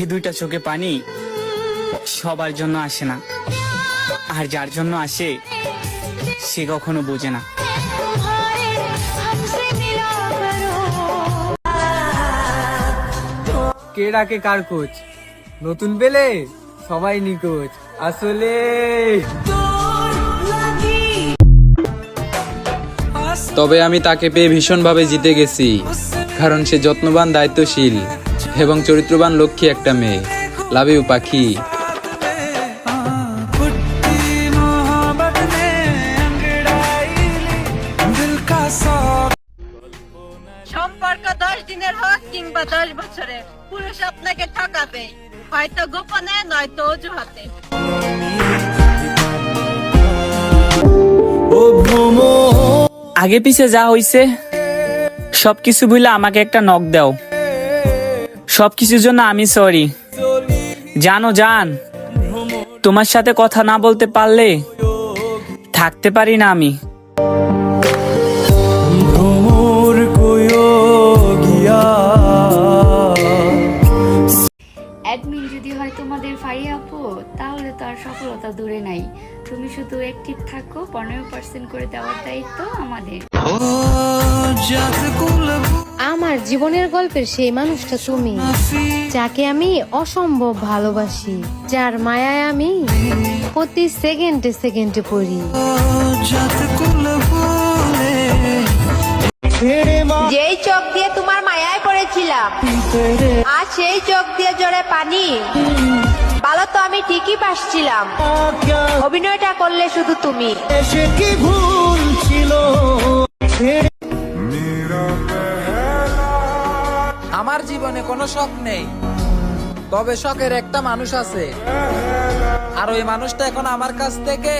এই দুইটা চোখে পানি সবার জন্য আসে না, আর যার জন্য আসে সে কখনো বোঝে না। কে ডাকে কার কোচ, নতুন পেলে সবাই নিকোচ আসলে। তবে আমি তাকে পেয়ে ভীষণভাবে জিতে গেছি, কারণ সে যত্নবান, দায়িত্বশীল এবং চরিত্রবান লক্ষ্মী একটা মেয়ে। লাভ ইউ পাখি। সম্পর্ক 10 দিনের হোক কিংবা 10 বছরের, পুরুষ আপনাকে ঠকাবে, হয়তো গোপনে নয়তো অজুহাতে। আগে পিছে যা হইছে সবকিছু ভুলে আমাকে একটা নক দাও। সবকিছুর জন্য আমি সরি। জানো জান, তোমার সাথে কথা না বলতে পারলে থাকতে পারি না আমি। অ্যাডমিন যদি হয় তোমাদের ফারিয়া আপু, তাহলে তো আর সফলতা দূরে নাই। তুমি শুধু অ্যাক্টিভ থাকো, 15% করে দেওয়ার দায়িত্ব আমাদের। আমার জীবনের গল্পের সেই মানুষটা তুমি, যাকে আমি অসম্ভব ভালোবাসি, যার মায়ায় আমি প্রতি সেকেন্ডে সেকেন্ডে পড়ি। যেই চোখ দিয়ে তোমার মায়ায় পড়েছিলাম, আর সেই চোখ দিয়ে জোরে পানি। ভালো তো আমি ঠিকই বাসছিলাম, অভিনয়টা করলে শুধু তুমি। আমার জীবনে কোনো শখ নেই, তবে শখের একটা মানুষ আছে, আর ওই মানুষটা এখন আমার কাছ থেকে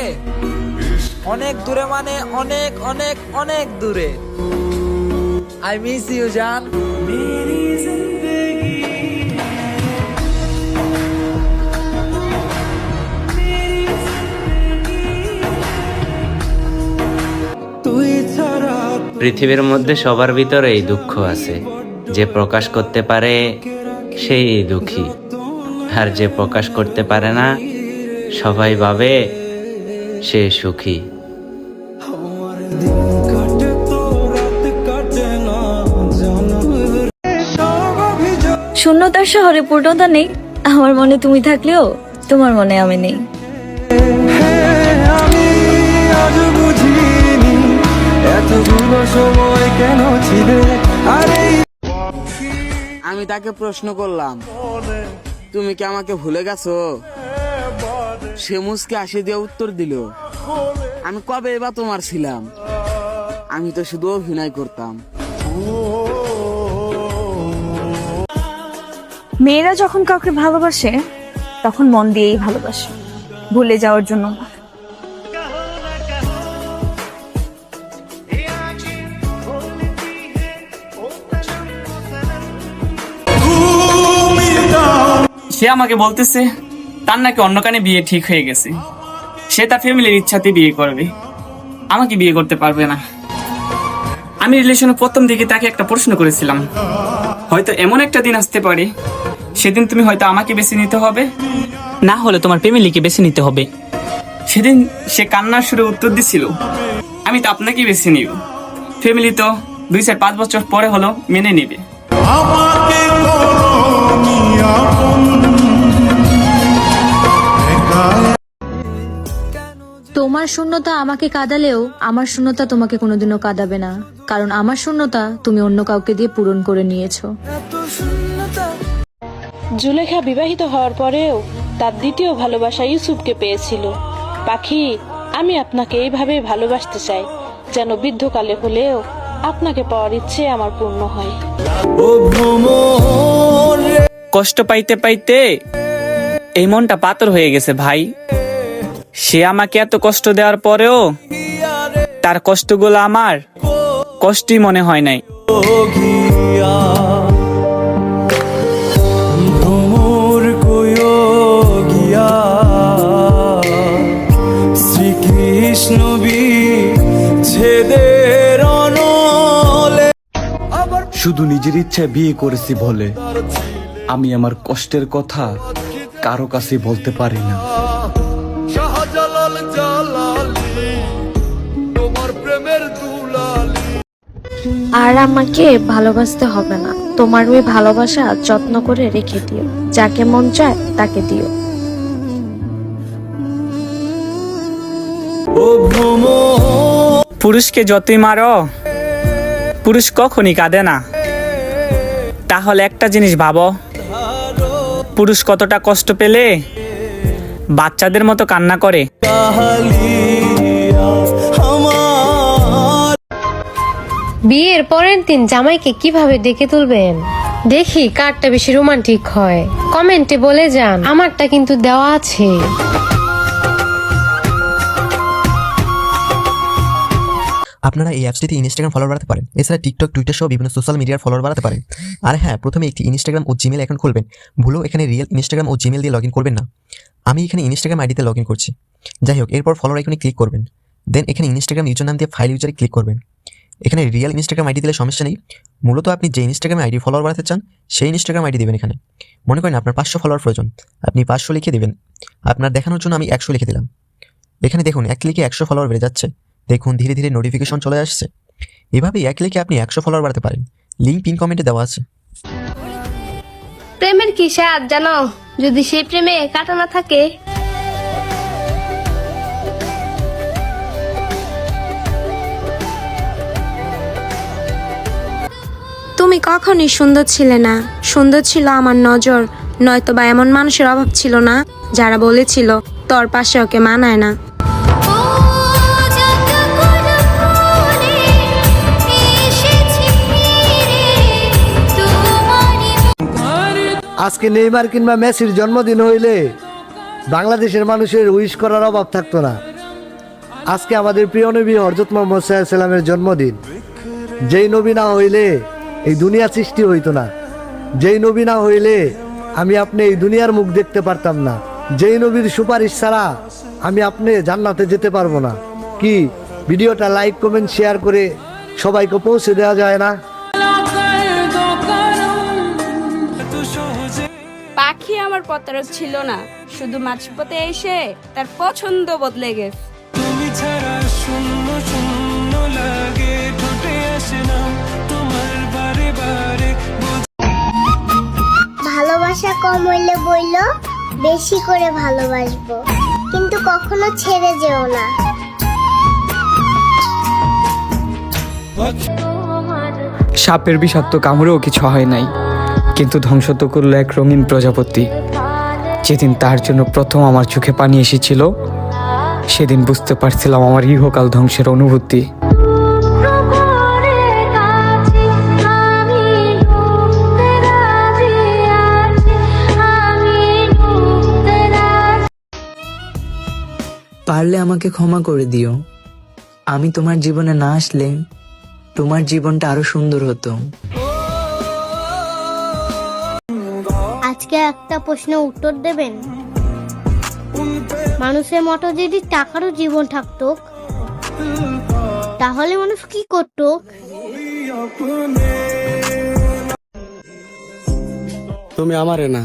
অনেক দূরে, মানে অনেক অনেক অনেক দূরে। আই মিস ইউ জান। পৃথিবীর মধ্যে সবার ভিতরে এই দুঃখ আছে, যে প্রকাশ করতে পারে সেই দুঃখী, আর যে প্রকাশ করতে পারে না সবাই ভাবে সে সুখী। শূন্যতার শহরে পূর্ণতা নেই, আমার মনে তুমি থাকলেও তোমার মনে আমি নেই। আমি তাকে প্রশ্ন করলাম, তুমি কি আমাকে ভুলে গেছো? সে মুসকে হাসি দিয়ে উত্তর দিল, আমি কবে এবার তোমার ছিলাম, আমি তো শুধু অভিনয় করতাম। মেয়েরা যখন কাউকে ভালোবাসে তখন মন দিয়েই ভালোবাসে, ভুলে যাওয়ার জন্য না। সে আমাকে বলতেছে তার নাকি অন্য কানে বিয়ে ঠিক হয়ে গেছে, সে তার ফ্যামিলির ইচ্ছাতে বিয়ে করবে, আমাকে বিয়ে করতে পারবে না। আমি রিলেশনের প্রথম দিকে তাকে একটা প্রশ্ন করেছিলাম, হয়তো এমন একটা দিন আসতে পারে সেদিন তুমি হয়তো আমাকে বেছে নিতে হবে, না হলে তোমার ফ্যামিলিকে বেছে নিতে হবে। সেদিন সে কান্নার সুরে উত্তর দিছিল, আমি তো আপনাকেই বেছে নিব, ফ্যামিলি তো 2-5 বছর পরে হলো মেনে নিবে। তোমার শূন্যতা আমাকে কাঁদালেও আমার শূন্যতা তোমাকে কোনোদিনও কাঁদাবে না, কারণ আমার শূন্যতা তুমি অন্য কাউকে দিয়ে পূরণ করে নিয়েছো। জুলেখা বিবাহিত হওয়ার পরেও তার দ্বিতীয় ভালোবাসা ইউসুফকে পেয়েছিল। পাখি, আমি আপনাকে এইভাবে ভালোবাসতে চাই, যেন বৃদ্ধকালে হলেও আপনাকে পাওয়ার ইচ্ছে আমার পূর্ণ হয়। কষ্ট পাইতে পাইতে এই মনটা পাথর হয়ে গেছে ভাই। সে আমাকে এত কষ্ট দেওয়ার পরেও তার কষ্টগুলো আমার কষ্টই মনে হয় নাই। শুধু নিজের ইচ্ছায় বিয়ে করেছি বলে আমি আমার কষ্টের কথা কারো কাছে বলতে পারি না। আর আমাকে ভালোবাসতে হবে না, তোমার ওই ভালোবাসা যত্ন করে রেখে দিও, যাকে মন চায় তাকে দিও। পুরুষকে যতই মারো, পুরুষ কখনই কাঁদে না। তাহলে একটা জিনিস ভাবো, পুরুষ কতটা কষ্ট পেলে বাচ্চাদের মতো কান্না করে। বিয়ের পরের দিন জামাইকে কিভাবে ডেকে তুলবেন, দেখি কারটা বেশি রোমান্টিক হয়। কমেন্টে বলে যান, আমারটা কিন্তু দেওয়া আছে। আপনারা এই অ্যাপসটিতে ইনস্টাগ্রাম ফলোয়ার বাড়াতে পারেন, এছাড়া টিকটক, টুইটার সহ বিভিন্ন সোশ্যাল মিডিয়ার ফলোয়ার বাড়াতে পারেন। আর হ্যাঁ, প্রথমে একটি ইনস্টাগ্রাম ও জিমেল অ্যাকাউন্ট খুলবেন। ভুলেও এখানে রিয়েল ইনস্টাগ্রাম ও জিমেল দিয়ে লগ ইন করবেন না। আমি এখানে ইনস্টাগ্রাম আইডিতে লগ ইন করছি। যাই হোক, এরপর ফলোয়ার আইকনে ক্লিক করবেন। দেন এখানে ইনস্টাগ্রাম ইউজার নাম দিয়ে ফাইল ইউজারে ক্লিক করবেন। এখানে রিয়েল ইনস্টাগ্রাম আইডি দিলে সমস্যা নেই। মূলত আপনি যে ইনস্টাগ্রাম আইডি ফলোয়ার বাড়াতে চান সেই ইনস্টাগ্রাম আইডি দেবেন। এখানে মনে করেন আপনার 500 ফলোয়ার প্রয়োজন, আপনি 500 লিখে দেবেন। আপনার দেখানোর জন্য আমি 100 লিখে দিলাম। এখানে দেখুন, এক ক্লিকে 100 ফলোয়ার বেড়ে যাচ্ছে। দেখুন ধীরে ধীরে নোটিফিকেশন চলে আসছে। এভাবেই এক ক্লিকে আপনি 100 ফলোয়ার বাড়াতে পারেন। লিঙ্ক পিন কমেন্টে দেওয়া আছে। প্রেমের কি স্বাদ জানো, যদি সেই প্রেমে কাটা না থাকে। তুমি কখনই সুন্দর ছিলে না, সুন্দর ছিল আমার নজর। নয়তো বা এমন মানুষের অভাব ছিল না যারা বলেছিল তোর পাশে ওকে মানায় না। আজকে নেইমার কিংবা মেসির জন্মদিন হইলে বাংলাদেশের মানুষের উইশ করার অভাব থাকতো না। আজকে আমাদের প্রিয় নবী হযরত মুহাম্মদ সাল্লাল্লাহু আলাইহি সাল্লামের জন্মদিন। যেই নবী না হইলে এই দুনিয়া সৃষ্টি হইতো না। যেই নবী না হইলে আমি আপনি এই দুনিয়ার মুখ দেখতে পারতাম না। যেই নবীর সুপারিশ ছাড়া আমি আপনি জান্নাতে যেতে পারবো না। কি ভিডিওটা লাইক কমেন্ট শেয়ার করে সবাইকে পৌঁছে দেওয়া যায় না? পাখি আমার প্রতারক ছিল না, শুধু মাঝপথে এসে তার পছন্দ বদলে গেছে। তুমি ছাড়া শূন্য শূন্য লাগে, ঠোঁটে আসে না তোমার বারে বারে। ভালোবাসা কম হইলে বইল বেশি করে ভালোবাসবো, কিন্তু কখনো ছেড়ে যেও না। সাপের বিষাক্ত কামড়েও কিছু হয় নাই, কিন্তু ধ্বংস তো করলো এক রঙিন প্রজাপতি। যেদিন তার জন্য প্রথম আমার চোখে পানি এসেছিল, সেদিন বুঝতে পারছিলাম আমার ইহকাল ধ্বংসের অনুভূতি। পারলে আমাকে ক্ষমা করে দিও। আমি তোমার জীবনে না আসলে তোমার জীবনটা আরো সুন্দর হতো। আজকে একটা প্রশ্নের উত্তর দেবেন। মানুষের মতো যদি টাকারও জীবন থাকতো, তাহলে মানুষ কি করতো? তুমি আমারে না,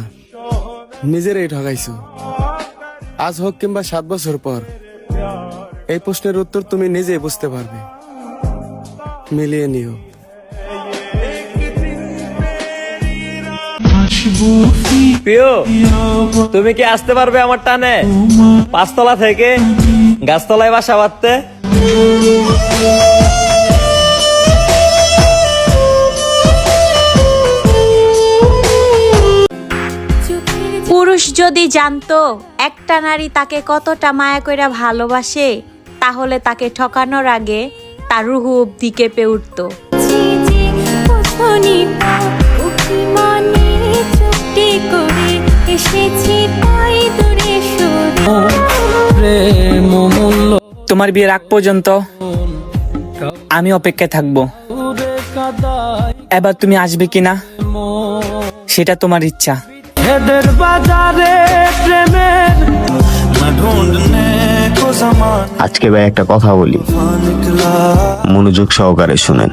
নিজেরই ঠকাইছো। আজ হোক কিংবা 7 বছর পর এই প্রশ্নের উত্তর তুমি নিজেই বুঝতে পারবে। মিলিয়ে নিও। প্রিয়, তুমি কি আসতে পারবে আমার টানে 5 তলা থেকে গাছতলায় বাসা বাঁধতে? পুরুষ যদি জানতো একটা নারী তাকে কতটা মায়া কইরা ভালোবাসে, তাহলে তাকে ঠকানোর আগে তার রুহু অব্দি কেঁপে উঠতো। তোমার বিয়ের আগ পর্যন্ত আমি অপেক্ষায় থাকবো। এবার তুমি আসবে কিনা সেটা তোমার ইচ্ছা। আজকে ভাই একটা কথা বলি, মনোযোগ সহকারে শুনেন।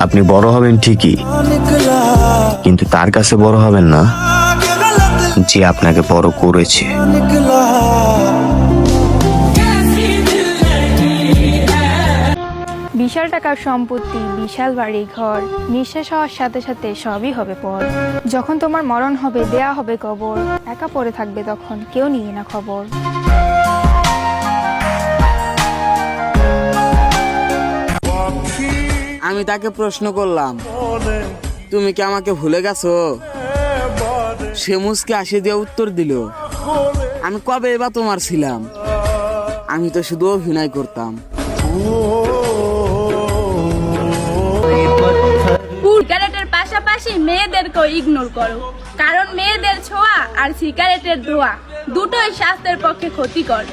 আপনি বড় হবেন ঠিকই, কিন্তু কিন্তু তার কাছে বড় হবেন না যে আপনাকে বড় করেছে। বিশাল টাকার সম্পত্তি, বিশাল বাড়ি ঘর, নিঃশ্বাস হওয়ার সাথে সাথে সবই হবে পর। যখন তোমার মরণ হবে, দেয়া হবে কবর, একা পড়ে থাকবে তখন, কেউ নিয়ে না খবর। আমি তাকে প্রশ্ন করলাম, তুমি কি আমাকে ভুলে গেছো? সে মুসকে হাসি দিয়ে উত্তর দিল, আমি কবে বা তোমার ছিলাম? আমি তো শুধু অভিনয় করতাম। সিগারেটের পাশাপাশি মেয়েদেরকেও ইগনোর করো, কারণ মেয়েদের ছোঁয়া আর সিগারেটের ধোঁয়া দুটোই স্বাস্থ্যের পক্ষে ক্ষতিকর।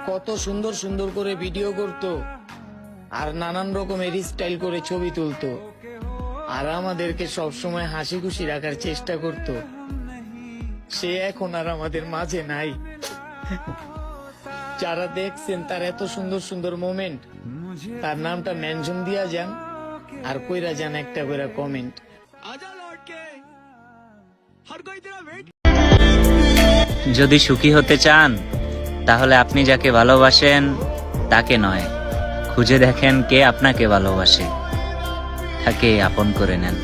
কত সুন্দর সুন্দর করে ভিডিও করতো আর নানান রকমের স্টাইল করে ছবি তুলতো, আর আমাদেরকে সবসময় হাসি খুশি রাখার চেষ্টা করত। সে এখন আর আমাদের মাঝে নাই। যারা দেখছেন তার এত সুন্দর সুন্দর মোমেন্ট, তার নামটা মেনশন দিয়া যান আর কইরা যান একটা করে কমেন্ট। যদি সুখী হতে চান তাহলে আপনি যাকে ভালোবাসেন তাকে নয়, খুঁজে দেখেন কে আপনাকে ভালোবাসে, তাকে আপন করে নেন।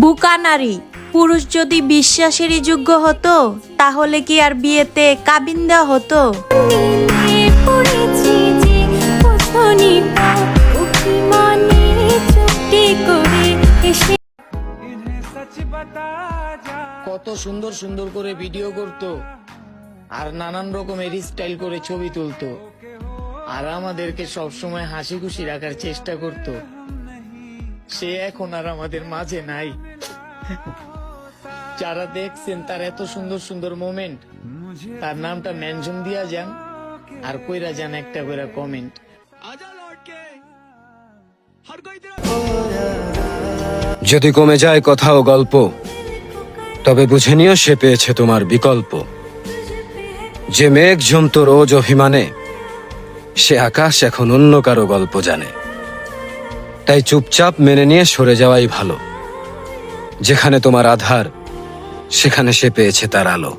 বুকা নারী, পুরুষ যদি বিশ্বাসেরই যোগ্য হতো তাহলে কি আর বিয়েতে কাবিন দেওয়া হতো? কত সুন্দর সুন্দর করে ভিডিও করতো আর নানান রকমের স্টাইল করে ছবি তুলতো, আর আমাদেরকে সবসময় হাসি খুশি রাখার চেষ্টা করত। সে এখন আর আমাদের মাঝে নাই। যারা দেখছেন তার এত সুন্দর সুন্দর মোমেন্ট, তার নামটা মেনশন দিয়া যান আর কইরা যান একটা করে কমেন্ট। যদি কমে যায় কথা ও গল্প, তবে বুঝে নিও সে পেয়েছে তোমার বিকল্প। যে মেঘ জমত রোজ অভিমানে, সে আকাশ এখন অন্য কারো গল্প জানে। তাই চুপচাপ মেনে নিয়ে সরে যাওয়াই ভালো। যেখানে তোমার আধার, সেখানে সে পেয়েছে তার আলো।